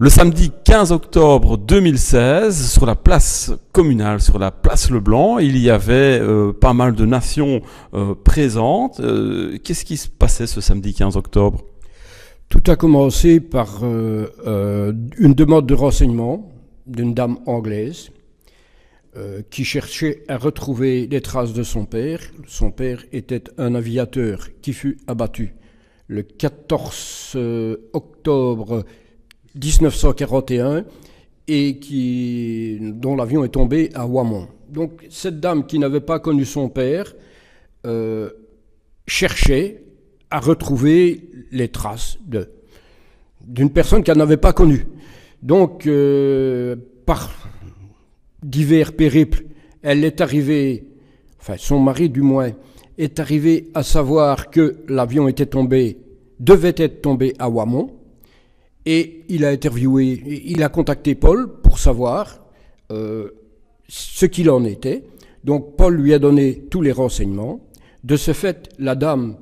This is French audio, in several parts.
Le samedi 15 octobre 2016, sur la place communale, sur la place Leblanc, il y avait pas mal de nations présentes. Qu'est-ce qui se passait ce samedi 15 octobre? Tout a commencé par une demande de renseignement d'une dame anglaise qui cherchait à retrouver les traces de son père. Son père était un aviateur qui fut abattu le 14 octobre 1941 et dont l'avion est tombé à Ouamon. Donc cette dame qui n'avait pas connu son père cherchait à retrouver les traces d'une personne qu'elle n'avait pas connue. Donc par divers périples, elle est arrivée, enfin son mari du moins, est arrivé à savoir que l'avion devait être tombé à Ouamon. Et il a interviewé, il a contacté Paul pour savoir ce qu'il en était. Donc Paul lui a donné tous les renseignements. De ce fait, la dame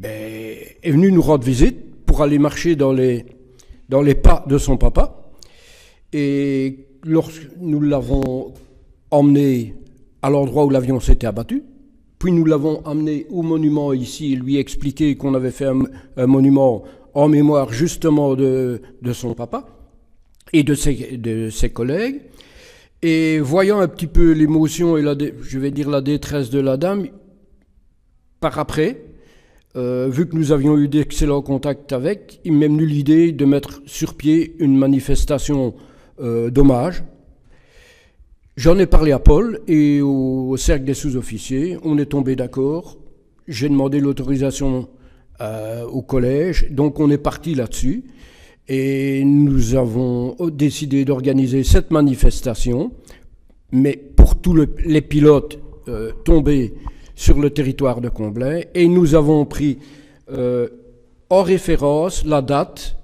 est venue nous rendre visite pour aller marcher dans les pas de son papa. Et lorsque nous l'avons emmené à l'endroit où l'avion s'était abattu, puis nous l'avons amené au monument ici et lui expliqué qu'on avait fait un monument en mémoire justement de son papa et de ses collègues. Et voyant un petit peu l'émotion et je vais dire la détresse de la dame, par après, vu que nous avions eu d'excellents contacts avec, il m'est venu l'idée de mettre sur pied une manifestation d'hommage. J'en ai parlé à Paul et au cercle des sous-officiers. On est tombé d'accord. J'ai demandé l'autorisation au collège, donc on est parti là-dessus et nous avons décidé d'organiser cette manifestation, mais pour tous les pilotes tombés sur le territoire de Comblain, et nous avons pris en référence la date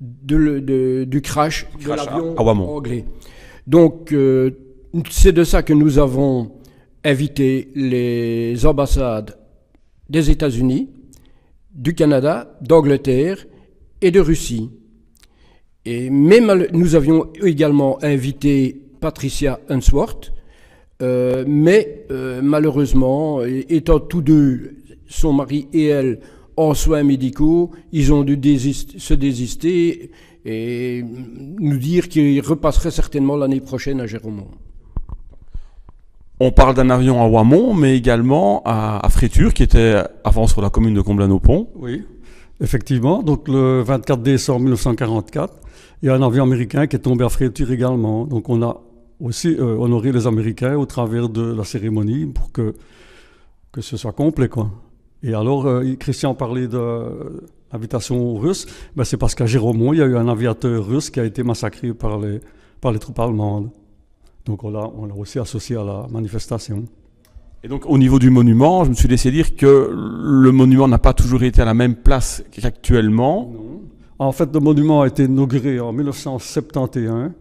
du crash de l'avion anglais. Donc c'est de ça que nous avons invité les ambassades des États-Unis, du Canada, d'Angleterre et de Russie. Mais nous avions également invité Patricia Unsworth, mais malheureusement, étant tous deux, son mari et elle, en soins médicaux, ils ont dû se désister et nous dire qu'ils repasseraient certainement l'année prochaine à Géromont. On parle d'un avion à Ouamon, mais également à Frétur, qui était avant sur la commune de Comblain-au-Pont. Oui, effectivement. Donc le 24 décembre 1944, il y a un avion américain qui est tombé à Frétur également. Donc on a aussi honoré les Américains au travers de la cérémonie pour que ce soit complet, quoi. Et alors, Christian parlait d'invitation russe. Ben, c'est parce qu'à Géromont, il y a eu un aviateur russe qui a été massacré par les troupes allemandes. Donc on l'a aussi associé à la manifestation. Et donc au niveau du monument, je me suis laissé dire que le monument n'a pas toujours été à la même place qu'actuellement. Non. En fait, le monument a été inauguré en 1971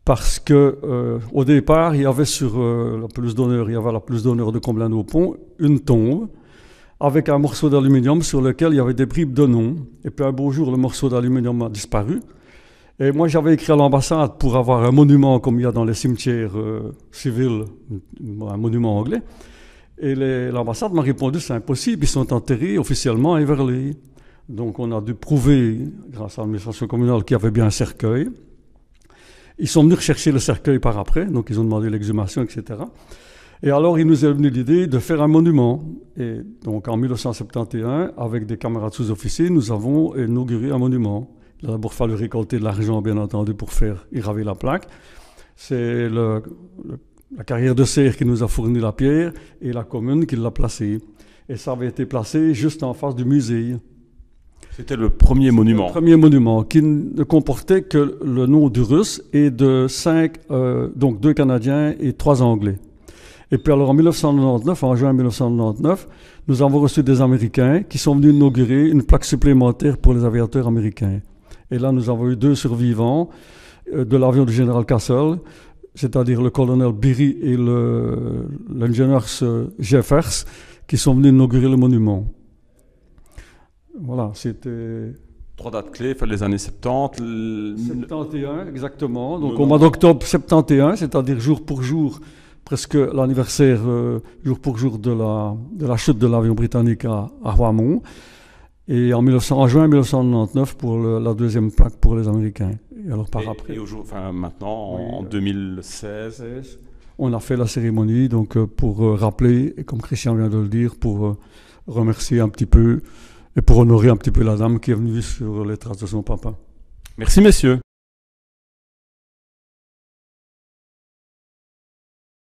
parce que au départ, il y avait sur la pelouse d'honneur, de Comblain-au-Pont, une tombe avec un morceau d'aluminium sur lequel il y avait des bribes de noms. Et puis un beau jour, le morceau d'aluminium a disparu. Et moi, j'avais écrit à l'ambassade pour avoir un monument comme il y a dans les cimetières civils, un monument anglais. Et l'ambassade m'a répondu, c'est impossible, ils sont enterrés officiellement à Everley. Donc on a dû prouver, grâce à l'administration communale, qu'il y avait bien un cercueil. Ils sont venus rechercher le cercueil par après, donc ils ont demandé l'exhumation, etc. Et alors, il nous est venu l'idée de faire un monument. Et donc en 1971, avec des camarades sous-officiers, nous avons inauguré un monument. Il a d'abord fallu récolter de l'argent, bien entendu, pour faire graver la plaque. C'est la carrière de serre qui nous a fourni la pierre et la commune qui l'a placée. Et ça avait été placé juste en face du musée. C'était le premier monument. Le premier monument qui ne comportait que le nom du Russe et de 2 Canadiens et 3 Anglais. Et puis alors en juin 1999, nous avons reçu des Américains qui sont venus inaugurer une plaque supplémentaire pour les aviateurs américains. Et là, nous avons eu 2 survivants de l'avion du général Castle, c'est-à-dire le colonel Beery et l'ingénieur Jeffers, qui sont venus inaugurer le monument. Voilà, c'était 3 dates clés, enfin, les années 70. 71, exactement. Donc au mois d'octobre 71, c'est-à-dire jour pour jour, presque l'anniversaire jour pour jour de la chute de l'avion britannique à Roimont. Et en juin 1999 pour la deuxième plaque pour les Américains. Et alors après. Et maintenant, en 2016. On a fait la cérémonie donc pour rappeler, et comme Christian vient de le dire, pour remercier un petit peu et pour honorer un petit peu la dame qui est venue sur les traces de son papa. Merci messieurs.